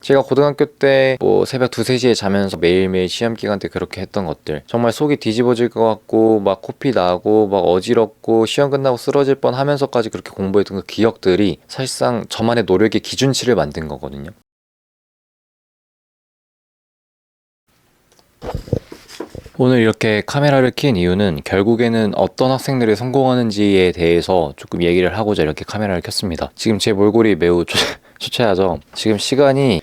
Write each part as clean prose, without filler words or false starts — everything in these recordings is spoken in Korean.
제가 고등학교 때 뭐 새벽 2, 3시에 자면서 매일매일 시험 기간 때 그렇게 했던 것들, 정말 속이 뒤집어질 것 같고 막 코피 나고 막 어지럽고 시험 끝나고 쓰러질 뻔 하면서까지 그렇게 공부했던 그 기억들이 사실상 저만의 노력의 기준치를 만든 거거든요. 오늘 이렇게 카메라를 켠 이유는 결국에는 어떤 학생들이 성공하는지에 대해서 조금 얘기를 하고자 이렇게 카메라를 켰습니다. 지금 제 몰골이 매우 초췌하죠. 지금 시간이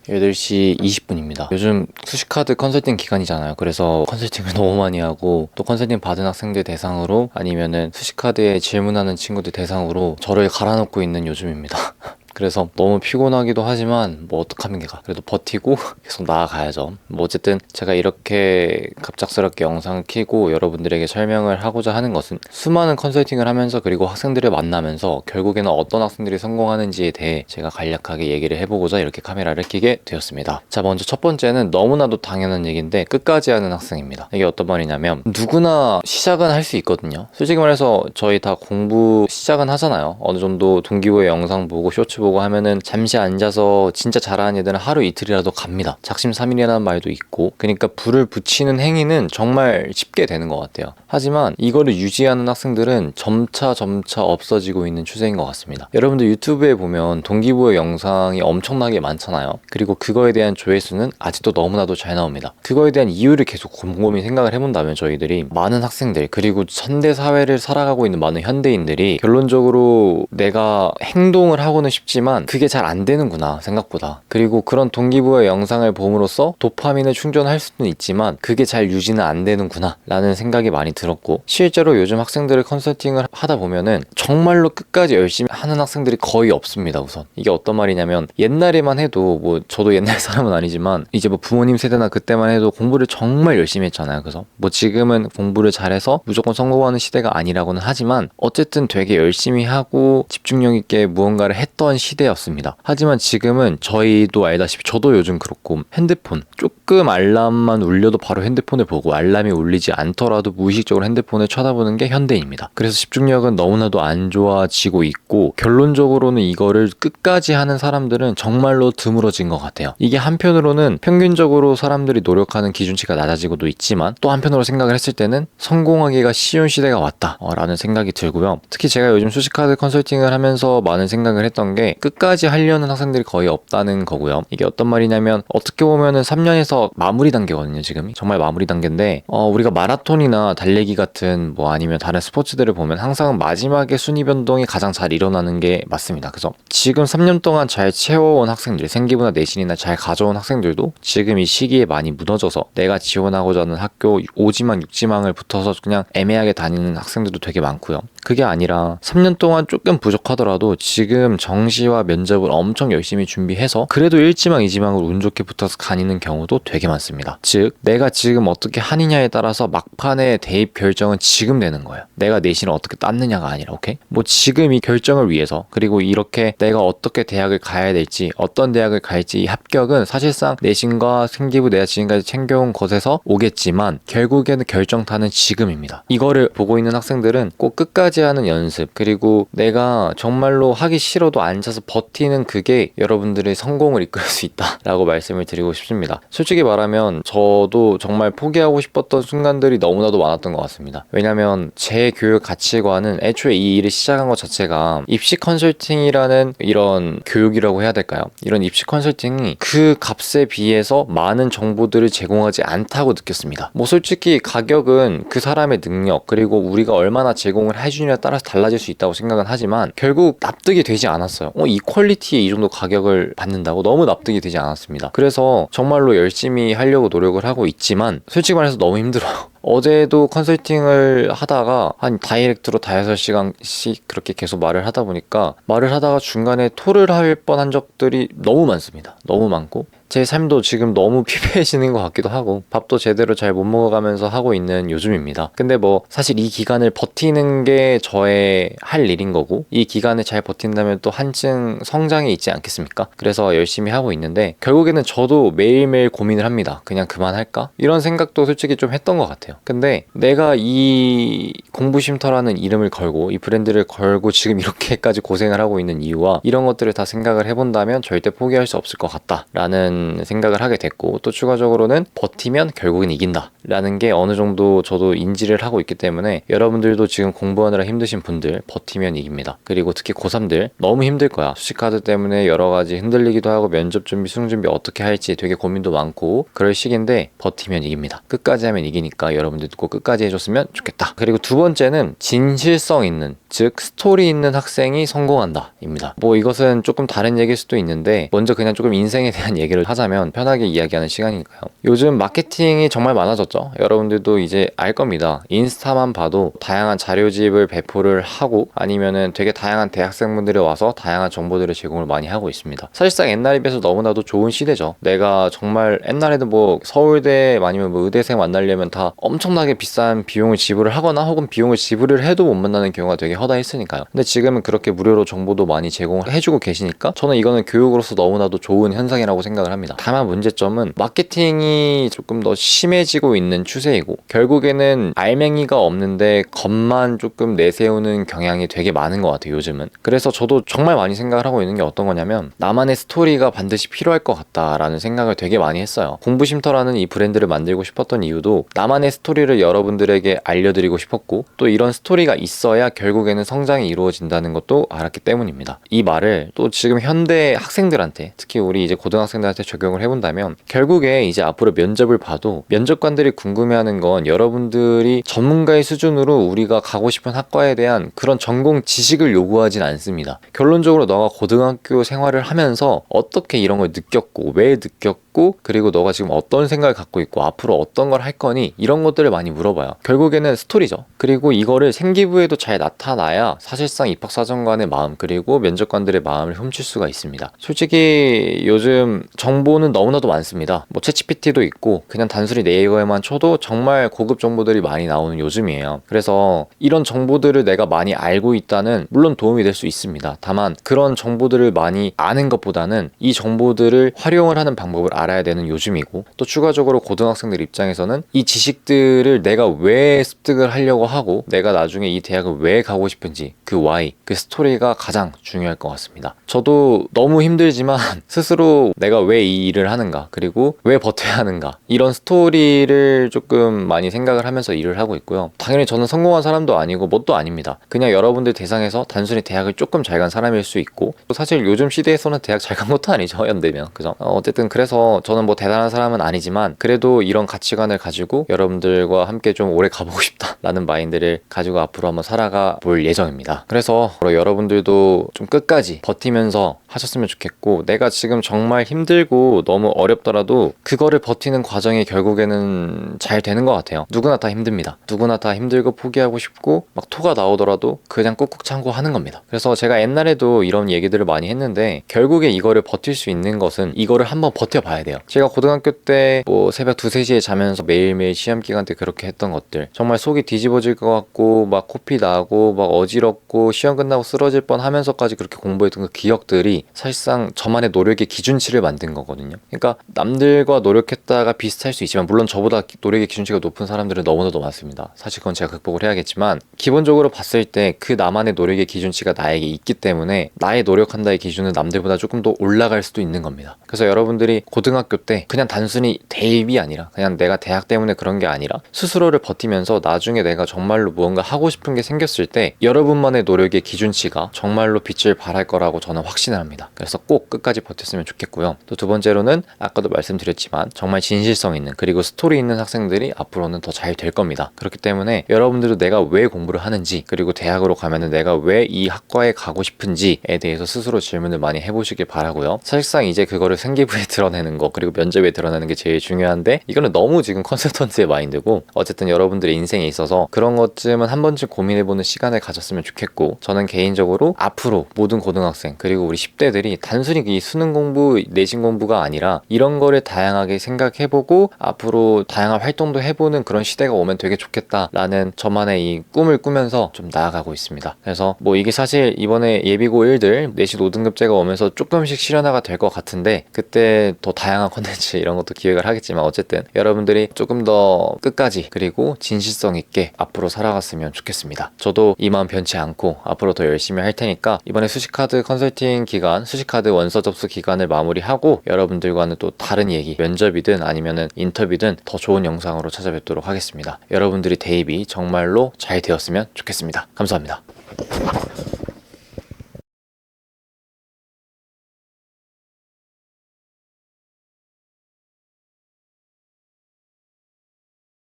8시 20분입니다. 요즘 수시카드 컨설팅 기간이잖아요. 그래서 컨설팅을 너무 많이 하고, 또 컨설팅 받은 학생들 대상으로 아니면은 수시카드에 질문하는 친구들 대상으로 저를 갈아놓고 있는 요즘입니다. 그래서 너무 피곤하기도 하지만 뭐 어떡합니까? 그래도 버티고 계속 나아가야죠. 뭐 어쨌든 제가 이렇게 갑작스럽게 영상을 켜고 여러분들에게 설명을 하고자 하는 것은, 수많은 컨설팅을 하면서 그리고 학생들을 만나면서 결국에는 어떤 학생들이 성공하는지에 대해 제가 간략하게 얘기를 해보고자 이렇게 카메라를 켜게 되었습니다. 자, 먼저 첫 번째는 너무나도 당연한 얘기인데, 끝까지 하는 학생입니다. 이게 어떤 말이냐면, 누구나 시작은 할 수 있거든요. 솔직히 말해서 저희 다 공부 시작은 하잖아요. 어느 정도 동기부여 영상 보고 쇼츠 보고 하면은 잠시 앉아서 진짜 잘하는 애들은 하루 이틀이라도 갑니다. 작심삼일이라는 말도 있고, 그러니까 불을 붙이는 행위는 정말 쉽게 되는 것 같아요. 하지만 이거를 유지하는 학생들은 점차 없어지고 있는 추세인 것 같습니다. 여러분들 유튜브에 보면 동기부여 영상이 엄청나게 많잖아요. 그리고 그거에 대한 조회수는 아직도 너무나도 잘 나옵니다. 그거에 대한 이유를 계속 곰곰이 생각을 해본다면, 저희들이 많은 학생들, 그리고 현대 사회를 살아가고 있는 많은 현대인들이 결론적으로 내가 행동을 하고는 싶지만 그게 잘 안 되는구나, 생각보다. 그리고 그런 동기부여 영상을 봄으로써 도파민을 충전할 수는 있지만 그게 잘 유지는 안 되는구나 라는 생각이 많이 들었고, 실제로 요즘 학생들을 컨설팅을 하다 보면은 정말로 끝까지 열심히 하는 학생들이 거의 없습니다. 우선 이게 어떤 말이냐면, 옛날에만 해도, 뭐 저도 옛날 사람은 아니지만 이제 뭐 부모님 세대나 그때만 해도 공부를 정말 열심히 했잖아요. 그래서 뭐 지금은 공부를 잘해서 무조건 성공하는 시대가 아니라고는 하지만 어쨌든 되게 열심히 하고 집중력 있게 무언가를 했던 시대였습니다. 하지만 지금은 저희도 알다시피, 저도 요즘 그렇고, 핸드폰 조금 알람만 울려도 바로 핸드폰을 보고, 알람이 울리지 않더라도 무의식적으로 핸드폰을 쳐다보는 게 현대입니다. 그래서 집중력은 너무나도 안 좋아지고 있고, 결론적으로는 이거를 끝까지 하는 사람들은 정말로 드물어진 것 같아요. 이게 한편으로는 평균적으로 사람들이 노력하는 기준치가 낮아지고도 있지만, 또 한편으로 생각을 했을 때는 성공하기가 쉬운 시대가 왔다 라는 생각이 들고요. 특히 제가 요즘 수시카드 컨설팅을 하면서 많은 생각을 했던 게, 끝까지 하려는 학생들이 거의 없다는 거고요. 이게 어떤 말이냐면, 어떻게 보면은 3년에서 마무리 단계거든요. 지금이 정말 마무리 단계인데, 우리가 마라톤이나 달리기 같은, 뭐 아니면 다른 스포츠들을 보면 항상 마지막에 순위 변동이 가장 잘 일어나는 게 맞습니다. 그래서 지금 3년 동안 잘 채워온 학생들, 생기부나 내신이나 잘 가져온 학생들도 지금 이 시기에 많이 무너져서 내가 지원하고자 하는 학교 5지망 6지망을 붙어서 그냥 애매하게 다니는 학생들도 되게 많고요. 그게 아니라 3년 동안 조금 부족하더라도 지금 정시와 면접을 엄청 열심히 준비해서 그래도 1지망 2지망으로 운 좋게 붙어서 다니는 경우도 되게 많습니다. 즉, 내가 지금 어떻게 하느냐에 따라서 막판에 대입 결정은 지금 되는 거예요. 내가 내신을 어떻게 땄느냐가 아니라. 오케이? 뭐 지금 이 결정을 위해서, 그리고 이렇게 내가 어떻게 대학을 가야 될지, 어떤 대학을 갈지, 이 합격은 사실상 내신과 생기부 내가 지금까지 챙겨온 것에서 오겠지만 결국에는 결정타는 지금입니다. 이거를 보고 있는 학생들은 꼭 끝까지 하는 연습, 그리고 내가 정말로 하기 싫어도 앉아서 버티는, 그게 여러분들의 성공을 이끌 수 있다라고 말씀을 드리고 싶습니다. 솔직히 말하면 저도 정말 포기하고 싶었던 순간들이 너무나도 많았던 것 같습니다. 왜냐면 제 교육 가치관은, 애초에 이 일을 시작한 것 자체가 입시 컨설팅이라는 이런 교육이라고 해야 될까요? 이런 입시 컨설팅이 그 값에 비해서 많은 정보들을 제공하지 않다고 느꼈습니다. 뭐 솔직히 가격은 그 사람의 능력, 그리고 우리가 얼마나 제공을 해주냐에 따라서 달라질 수 있다고 생각은 하지만 결국 납득이 되지 않았어요. 이 퀄리티에 이 정도 가격을 받는다고? 너무 납득이 되지 않았습니다. 그래서 정말로 열심히 하려고 노력을 하고 있지만 솔직히 말해서 너무 힘들어요. 어제도 컨설팅을 하다가 한 다이렉트로 5시간씩 그렇게 계속 말을 하다 보니까, 말을 하다가 중간에 토를 할 뻔한 적들이 너무 많습니다. 너무 많고, 제 삶도 지금 너무 피폐해지는 것 같기도 하고 밥도 제대로 잘 못 먹어가면서 하고 있는 요즘입니다. 근데 뭐 사실 이 기간을 버티는 게 저의 할 일인 거고 이 기간을 잘 버틴다면 또 한층 성장이 있지 않겠습니까? 그래서 열심히 하고 있는데 결국에는 저도 매일매일 고민을 합니다. 그냥 그만할까? 이런 생각도 솔직히 좀 했던 것 같아요. 근데 내가 이 공부쉼터라는 이름을 걸고 이 브랜드를 걸고 지금 이렇게까지 고생을 하고 있는 이유와 이런 것들을 다 생각을 해본다면 절대 포기할 수 없을 것 같다라는 생각을 하게 됐고 또 추가적으로는 버티면 결국엔 이긴다 라는 게 어느 정도 저도 인지를 하고 있기 때문에 여러분들도 지금 공부하느라 힘드신 분들 버티면 이깁니다. 그리고 특히 고3들 너무 힘들 거야. 수시카드 때문에 여러 가지 흔들리기도 하고 면접 준비, 수능 준비 어떻게 할지 되게 고민도 많고 그럴 시기인데 버티면 이깁니다. 끝까지 하면 이기니까 여러분들도 꼭 끝까지 해줬으면 좋겠다. 그리고 두 번째는 진실성 있는, 즉 스토리 있는 학생이 성공한다 입니다. 뭐 이것은 조금 다른 얘기일 수도 있는데 먼저 그냥 조금 인생에 대한 얘기를 하자면 편하게 이야기하는 시간이니까요. 요즘 마케팅이 정말 많아졌죠. 여러분들도 이제 알 겁니다. 인스타만 봐도 다양한 자료집을 배포를 하고 아니면은 되게 다양한 대학생분들이 와서 다양한 정보들을 제공을 많이 하고 있습니다. 사실상 옛날에 비해서 너무나도 좋은 시대죠. 내가 정말 옛날에도 뭐 서울대 아니면 뭐 의대생 만나려면 다 엄청나게 비싼 비용을 지불을 하거나 혹은 비용을 지불을 해도 못 만나는 경우가 되게 허다했으니까요. 근데 지금은 그렇게 무료로 정보도 많이 제공을 해주고 계시니까 저는 이거는 교육으로서 너무나도 좋은 현상이라고 생각을 합니다. 다만 문제점은 마케팅이 조금 더 심해지고 있는 추세이고 결국에는 알맹이가 없는데 겉만 조금 내세우는 경향이 되게 많은 것 같아요, 요즘은. 그래서 저도 정말 많이 생각을 하고 있는 게 어떤 거냐면 나만의 스토리가 반드시 필요할 것 같다라는 생각을 되게 많이 했어요. 공부쉼터라는 이 브랜드를 만들고 싶었던 이유도 나만의 스토리를 여러분들에게 알려드리고 싶었고 또 이런 스토리가 있어야 결국에는 성장이 이루어진다는 것도 알았기 때문입니다. 이 말을 또 지금 현대 학생들한테 특히 우리 이제 고등학생들한테 적용을 해본다면 결국에 이제 앞으로 면접을 봐도 면접관들이 궁금해하는 건 여러분들이 전문가의 수준으로 우리가 가고 싶은 학과에 대한 그런 전공 지식을 요구하진 않습니다. 결론적으로 너가 고등학교 생활을 하면서 어떻게 이런 걸 느꼈고 왜 느꼈고 그리고 너가 지금 어떤 생각을 갖고 있고 앞으로 어떤 걸 할 거니 이런 것들을 많이 물어봐요. 결국에는 스토리죠. 그리고 이거를 생기부에도 잘 나타나야 사실상 입학사정관의 마음 그리고 면접관들의 마음을 훔칠 수가 있습니다. 솔직히 요즘 정보는 너무나도 많습니다. 뭐 챗GPT도 있고 그냥 단순히 네이버에만 쳐도 정말 고급 정보들이 많이 나오는 요즘이에요. 그래서 이런 정보들을 내가 많이 알고 있다는 물론 도움이 될 수 있습니다. 다만 그런 정보들을 많이 아는 것보다는 이 정보들을 활용을 하는 방법을 알아야 되는 요즘이고 또 추가적으로 고등학생들 입장에서는 이 지식들을 내가 왜 습득을 하려고 하고 내가 나중에 이 대학을 왜 가고 싶은지 그 why, 그 스토리가 가장 중요할 것 같습니다. 저도 너무 힘들지만 스스로 내가 왜 이 일을 하는가 그리고 왜 버텨야 하는가 이런 스토리를 조금 많이 생각을 하면서 일을 하고 있고요. 당연히 저는 성공한 사람도 아니고 뭣도 아닙니다. 그냥 여러분들 대상에서 단순히 대학을 조금 잘 간 사람일 수 있고 사실 요즘 시대에서는 대학 잘 간 것도 아니죠, 현대면. 그죠? 어쨌든 그래서 저는 뭐 대단한 사람은 아니지만 그래도 이런 가치관을 가지고 여러분들과 함께 좀 오래 가보고 싶다라는 마인드를 가지고 앞으로 한번 살아가 볼 예정입니다. 그래서 여러분들도 좀 끝까지 버티면서 하셨으면 좋겠고 내가 지금 정말 힘들고 너무 어렵더라도 그거를 버티는 과정이 결국에는 잘 되는 것 같아요. 누구나 다 힘듭니다. 누구나 다 힘들고 포기하고 싶고 막 토가 나오더라도 그냥 꾹꾹 참고 하는 겁니다. 그래서 제가 옛날에도 이런 얘기들을 많이 했는데 결국에 이거를 버틸 수 있는 것은 이거를 한번 버텨봐야 돼요. 제가 고등학교 때 뭐 새벽 2, 3시에 자면서 매일매일 시험 기간 때 그렇게 했던 것들 정말 속이 뒤집어질 것 같고 막 코피 나고 막 어지럽고 시험 끝나고 쓰러질 뻔 하면서까지 그렇게 공부했던 그 기억들이 사실상 저만의 노력의 기준치를 만든 거거든요. 그러니까 남들과 노력했다가 비슷할 수 있지만 물론 저보다 노력의 기준치가 높은 사람들은 너무나도 많습니다. 사실 그건 제가 극복을 해야겠지만 기본적으로 봤을 때 그 나만의 노력의 기준치가 나에게 있기 때문에 나의 노력한다의 기준은 남들보다 조금 더 올라갈 수도 있는 겁니다. 그래서 여러분들이 고등학교 때 그냥 단순히 대입이 아니라 그냥 내가 대학 때문에 그런 게 아니라 스스로를 버티면서 나중에 내가 정말로 무언가 하고 싶은 게 생겼을 때 여러분만의 노력의 기준치가 정말로 빛을 발할 거라고 저는 확신을 합니다. 그래서 꼭 끝까지 버텼으면 좋겠고요. 또 두 번째로는 아까도 말씀드렸지만 정말 진실성 있는 그리고 스토리 있는 학생들이 앞으로는 더 잘 될 겁니다. 그렇기 때문에 여러분들도 내가 왜 공부를 하는지 그리고 대학으로 가면은 내가 왜 이 학과에 가고 싶은지에 대해서 스스로 질문을 많이 해보시길 바라고요. 사실상 이제 그거를 생기부에 드러내는 거 그리고 면접에 드러내는 게 제일 중요한데 이거는 너무 지금 컨설턴트의 마인드고 어쨌든 여러분들의 인생에 있어서 그런 것쯤은 한 번쯤 고민해보는 시간을 가졌으면 좋겠고 저는 개인적으로 앞으로 모든 고등학생 그리고 우리 10대들이 단순히 이 수능 공부, 내신 공부 전부가 아니라 이런 거를 다양하게 생각해보고 앞으로 다양한 활동도 해보는 그런 시대가 오면 되게 좋겠다라는 저만의 이 꿈을 꾸면서 좀 나아가고 있습니다. 그래서 뭐 이게 사실 이번에 예비고 1들 내신 5등급제가 오면서 조금씩 실현화가 될 것 같은데 그때 더 다양한 컨텐츠 이런 것도 기획을 하겠지만 어쨌든 여러분들이 조금 더 끝까지 그리고 진실성 있게 앞으로 살아갔으면 좋겠습니다. 저도 이 마음 변치 않고 앞으로 더 열심히 할 테니까 이번에 수식카드 컨설팅 기간, 수식카드 원서 접수 기간을 마무리하고 여러분들과는 또 다른 얘기, 면접이든 아니면은 인터뷰든 더 좋은 영상으로 찾아뵙도록 하겠습니다. 여러분들이 대입이 정말로 잘 되었으면 좋겠습니다. 감사합니다.